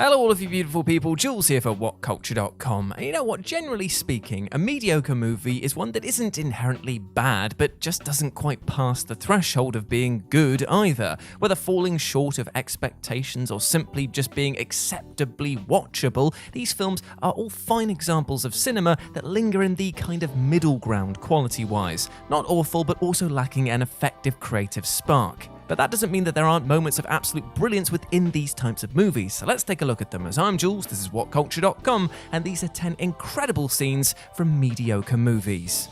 Hello all of you beautiful people, Jules here for Whatculture.com. And you know what, generally speaking, a mediocre movie is one that isn't inherently bad, but just doesn't quite pass the threshold of being good either. Whether falling short of expectations or simply just being acceptably watchable, these films are all fine examples of cinema that linger in the kind of middle ground quality-wise. Not awful, but also lacking an effective creative spark. But that doesn't mean that there aren't moments of absolute brilliance within these types of movies, so let's take a look at them. As I'm Jules, this is Whatculture.com, and these are 10 incredible scenes from mediocre movies.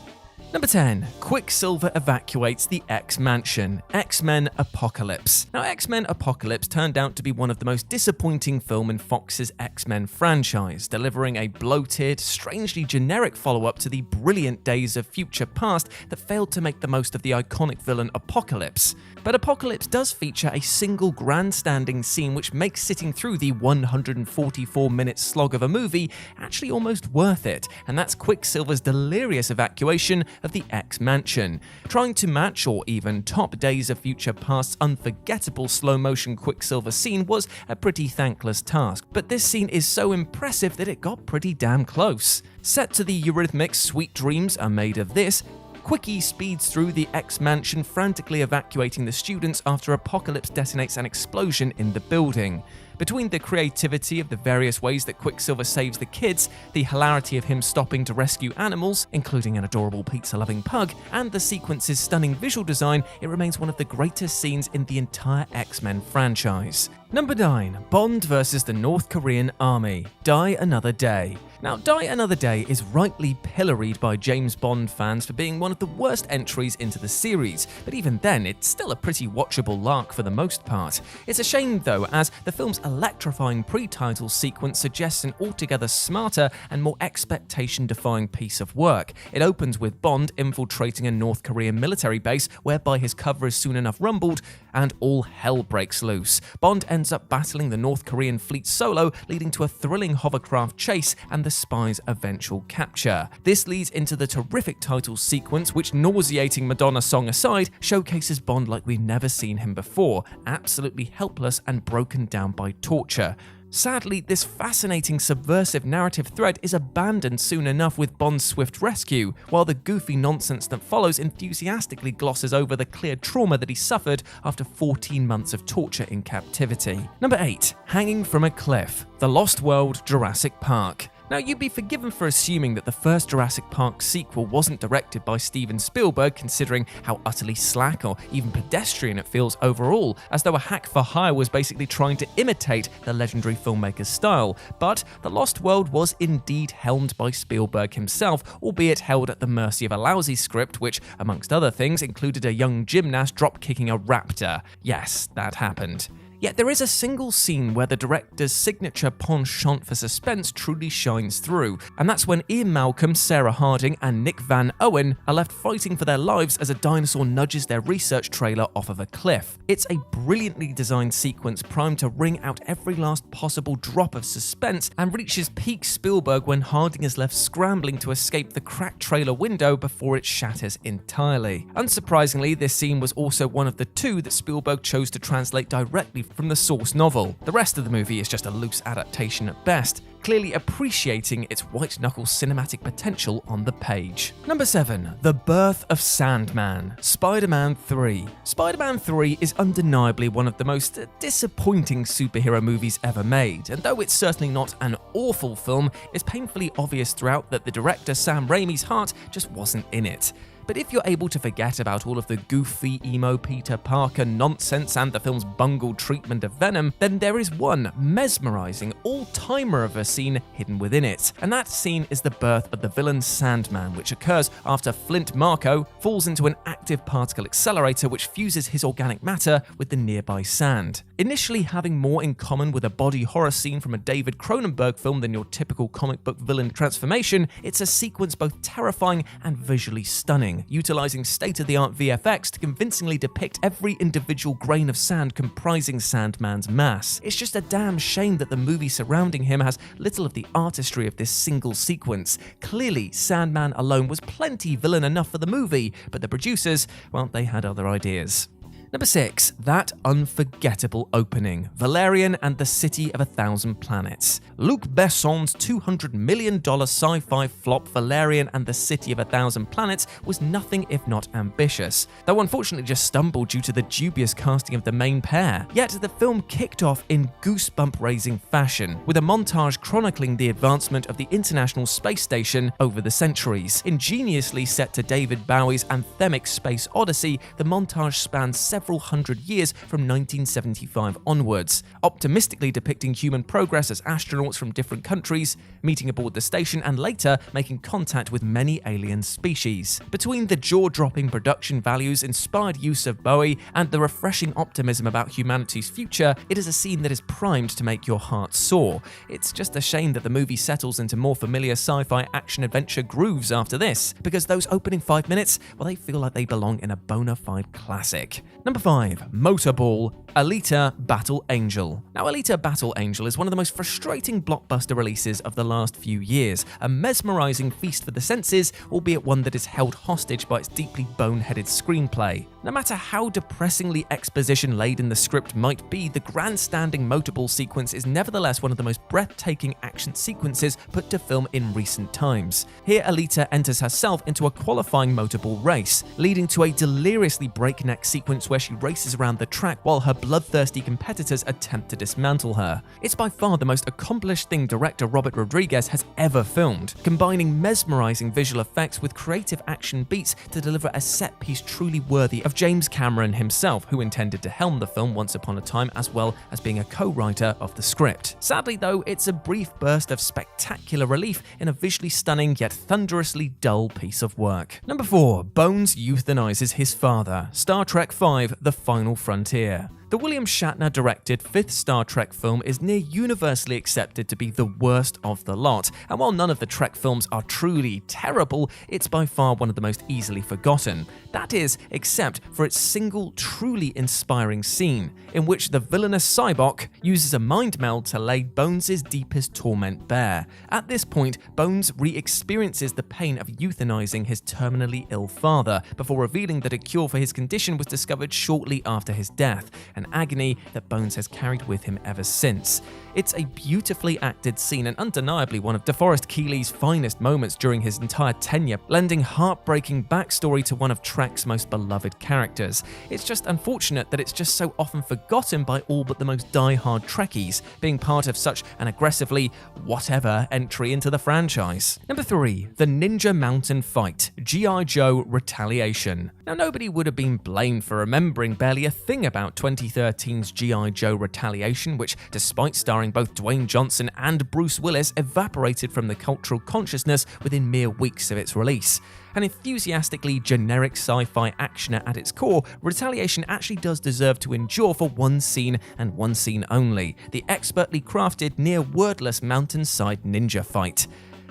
Number 10. Quicksilver evacuates the X-Mansion. X-Men Apocalypse. Now, X-Men Apocalypse turned out to be one of the most disappointing film in Fox's X-Men franchise, delivering a bloated, strangely generic follow-up to the brilliant Days of Future Past that failed to make the most of the iconic villain Apocalypse. But Apocalypse does feature a single grandstanding scene which makes sitting through the 144-minute slog of a movie actually almost worth it, and that's Quicksilver's delirious evacuation of the X-Mansion. Trying to match or even top Days of Future Past's unforgettable slow-motion Quicksilver scene was a pretty thankless task, but this scene is so impressive that it got pretty damn close. Set to the Eurythmics' Sweet Dreams Are Made of This, Quickie speeds through the X-Mansion, frantically evacuating the students after Apocalypse detonates an explosion in the building. Between the creativity of the various ways that Quicksilver saves the kids, the hilarity of him stopping to rescue animals, including an adorable pizza-loving pug, and the sequence's stunning visual design, it remains one of the greatest scenes in the entire X-Men franchise. Number 9. Bond versus the North Korean Army. Die Another Day. Now, Die Another Day is rightly pilloried by James Bond fans for being one of the worst entries into the series, but even then, it's still a pretty watchable lark for the most part. It's a shame though, as the film's electrifying pre-title sequence suggests an altogether smarter and more expectation-defying piece of work. It opens with Bond infiltrating a North Korean military base, whereby his cover is soon enough rumbled, and all hell breaks loose. Bond ends up battling the North Korean fleet solo, leading to a thrilling hovercraft chase and the spy's eventual capture. This leads into the terrific title sequence, which, nauseating Madonna song aside, showcases Bond like we've never seen him before, absolutely helpless and broken down by torture. Sadly, this fascinating subversive narrative thread is abandoned soon enough with Bond's swift rescue, while the goofy nonsense that follows enthusiastically glosses over the clear trauma that he suffered after 14 months of torture in captivity. Number 8. Hanging from a Cliff. The Lost World Jurassic Park. Now, you'd be forgiven for assuming that the first Jurassic Park sequel wasn't directed by Steven Spielberg, considering how utterly slack or even pedestrian it feels overall, as though a hack for hire was basically trying to imitate the legendary filmmaker's style. But The Lost World was indeed helmed by Spielberg himself, albeit held at the mercy of a lousy script which, amongst other things, included a young gymnast drop-kicking a raptor. Yes, that happened. Yet there is a single scene where the director's signature penchant for suspense truly shines through, and that's when Ian Malcolm, Sarah Harding, and Nick Van Owen are left fighting for their lives as a dinosaur nudges their research trailer off of a cliff. It's a brilliantly designed sequence primed to wring out every last possible drop of suspense, and reaches peak Spielberg when Harding is left scrambling to escape the cracked trailer window before it shatters entirely. Unsurprisingly, this scene was also one of the two that Spielberg chose to translate directly from the source novel. The rest of the movie is just a loose adaptation at best, clearly appreciating its white-knuckle cinematic potential on the page. Number 7. The Birth of Sandman. Spider-Man 3. Spider-Man 3 is undeniably one of the most disappointing superhero movies ever made, and though it's certainly not an awful film, it's painfully obvious throughout that the director Sam Raimi's heart just wasn't in it. But if you're able to forget about all of the goofy emo Peter Parker nonsense and the film's bungled treatment of Venom, then there is one mesmerizing all-timer of a scene hidden within it. And that scene is the birth of the villain Sandman, which occurs after Flint Marko falls into an active particle accelerator which fuses his organic matter with the nearby sand. Initially having more in common with a body horror scene from a David Cronenberg film than your typical comic book villain transformation, it's a sequence both terrifying and visually stunning, utilizing state-of-the-art VFX to convincingly depict every individual grain of sand comprising Sandman's mass. It's just a damn shame that the movie surrounding him has little of the artistry of this single sequence. Clearly, Sandman alone was plenty villain enough for the movie, but the producers, well, they had other ideas. Number 6. That unforgettable opening, Valerian and the City of a Thousand Planets. Luc Besson's $200 million sci-fi flop Valerian and the City of a Thousand Planets was nothing if not ambitious, though unfortunately just stumbled due to the dubious casting of the main pair. Yet the film kicked off in goosebump-raising fashion, with a montage chronicling the advancement of the International Space Station over the centuries. Ingeniously set to David Bowie's anthemic Space Odyssey, the montage spans several hundred years from 1975 onwards, optimistically depicting human progress as astronauts from different countries, meeting aboard the station and later making contact with many alien species. Between the jaw-dropping production values, inspired use of Bowie, and the refreshing optimism about humanity's future, it is a scene that is primed to make your heart soar. It's just a shame that the movie settles into more familiar sci-fi action-adventure grooves after this, because those opening 5 minutes, well, they feel like they belong in a bona fide classic. Number 5. Motorball, Alita Battle Angel. Now, Alita Battle Angel is one of the most frustrating blockbuster releases of the last few years, a mesmerizing feast for the senses, albeit one that is held hostage by its deeply boneheaded screenplay. No matter how depressingly exposition-laden the script might be, the grandstanding motorball sequence is nevertheless one of the most breathtaking action sequences put to film in recent times. Here, Alita enters herself into a qualifying motorball race, leading to a deliriously breakneck sequence where she races around the track while her bloodthirsty competitors attempt to dismantle her. It's by far the most accomplished thing director Robert Rodriguez has ever filmed, combining mesmerizing visual effects with creative action beats to deliver a set piece truly worthy of James Cameron himself, who intended to helm the film once upon a time, as well as being a co-writer of the script. Sadly though, it's a brief burst of spectacular relief in a visually stunning yet thunderously dull piece of work. Number 4. Bones euthanizes his father, Star Trek V: The Final Frontier. The William Shatner-directed 5th Star Trek film is near universally accepted to be the worst of the lot, and while none of the Trek films are truly terrible, it's by far one of the most easily forgotten. That is, except for its single truly inspiring scene, in which the villainous Cybok uses a mind meld to lay Bones' deepest torment bare. At this point, Bones re-experiences the pain of euthanizing his terminally ill father, before revealing that a cure for his condition was discovered shortly after his death, an agony that Bones has carried with him ever since. It's a beautifully acted scene and undeniably one of DeForest Keely's finest moments during his entire tenure, lending heartbreaking backstory to one of Trek's most beloved characters. It's just unfortunate that it's just so often forgotten by all but the most die-hard Trekkies, being part of such an aggressively whatever entry into the franchise. Number 3. The Ninja Mountain Fight, G.I. Joe Retaliation. Now, nobody would have been blamed for remembering barely a thing about 2013's G.I. Joe Retaliation, which, despite starring both Dwayne Johnson and Bruce Willis, evaporated from the cultural consciousness within mere weeks of its release. An enthusiastically generic sci-fi actioner at its core, Retaliation actually does deserve to endure for one scene and one scene only: the expertly crafted, near-wordless mountainside ninja fight.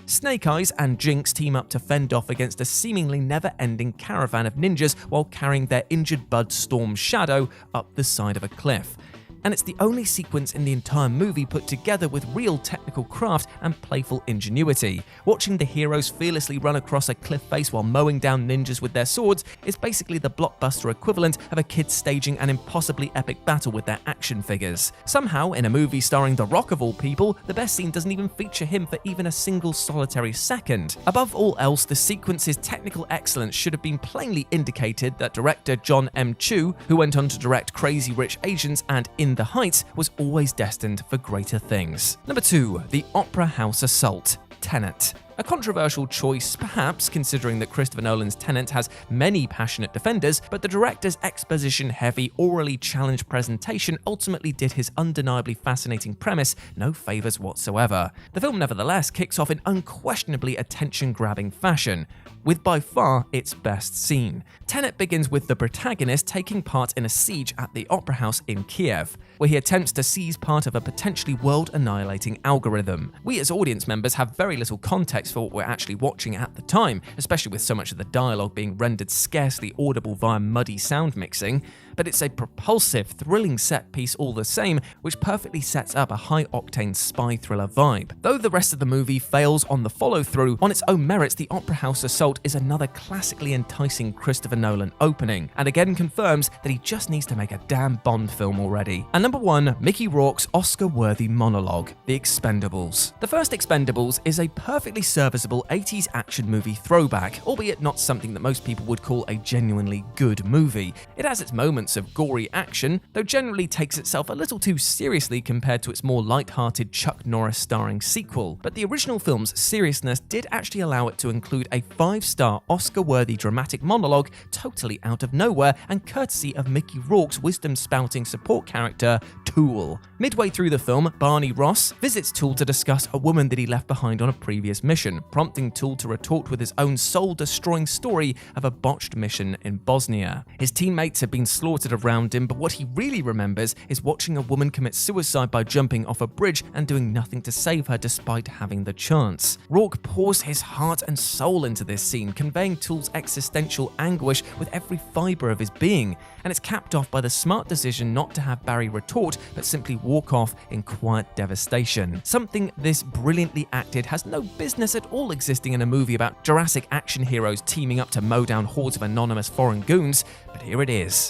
Snake Eyes and Jinx team up to fend off against a seemingly never-ending caravan of ninjas while carrying their injured bud Storm Shadow up the side of a cliff. And it's the only sequence in the entire movie put together with real technical craft and playful ingenuity. Watching the heroes fearlessly run across a cliff face while mowing down ninjas with their swords is basically the blockbuster equivalent of a kid staging an impossibly epic battle with their action figures. Somehow, in a movie starring The Rock of all people, the best scene doesn't even feature him for even a single solitary second. Above all else, the sequence's technical excellence should have been plainly indicated that director John M. Chu, who went on to direct Crazy Rich Asians and In the Heights, was always destined for greater things. Number 2. The Opera House Assault, Tenet. A controversial choice, perhaps, considering that Christopher Nolan's Tenet has many passionate defenders, but the director's exposition-heavy, orally challenged presentation ultimately did his undeniably fascinating premise no favors whatsoever. The film nevertheless kicks off in unquestionably attention-grabbing fashion, with by far its best scene. Tenet begins with the protagonist taking part in a siege at the Opera House in Kiev, where he attempts to seize part of a potentially world-annihilating algorithm. We as audience members have very little context context for what we're actually watching at the time, especially with so much of the dialogue being rendered scarcely audible via muddy sound mixing, but it's a propulsive, thrilling set piece all the same, which perfectly sets up a high-octane spy thriller vibe. Though the rest of the movie fails on the follow-through, on its own merits, the Opera House Assault is another classically enticing Christopher Nolan opening, and again confirms that he just needs to make a damn Bond film already. And number 1, Mickey Rourke's Oscar-worthy monologue, The Expendables. The first Expendables is a perfectly serviceable 80s action movie throwback, albeit not something that most people would call a genuinely good movie. It has its moments of gory action, though generally takes itself a little too seriously compared to its more light-hearted Chuck Norris starring sequel. But the original film's seriousness did actually allow it to include a 5-star Oscar-worthy dramatic monologue totally out of nowhere and courtesy of Mickey Rourke's wisdom-spouting support character, Tool. Midway through the film, Barney Ross visits Tool to discuss a woman that he left behind on a previous mission, prompting Tool to retort with his own soul-destroying story of a botched mission in Bosnia. His teammates have been slaughtered around him, but what he really remembers is watching a woman commit suicide by jumping off a bridge and doing nothing to save her despite having the chance. Rourke pours his heart and soul into this scene, conveying Tool's existential anguish with every fibre of his being, and it's capped off by the smart decision not to have Barry retort, but simply walk off in quiet devastation. Something this brilliantly acted has no business at all existing in a movie about Jurassic action heroes teaming up to mow down hordes of anonymous foreign goons, but here it is.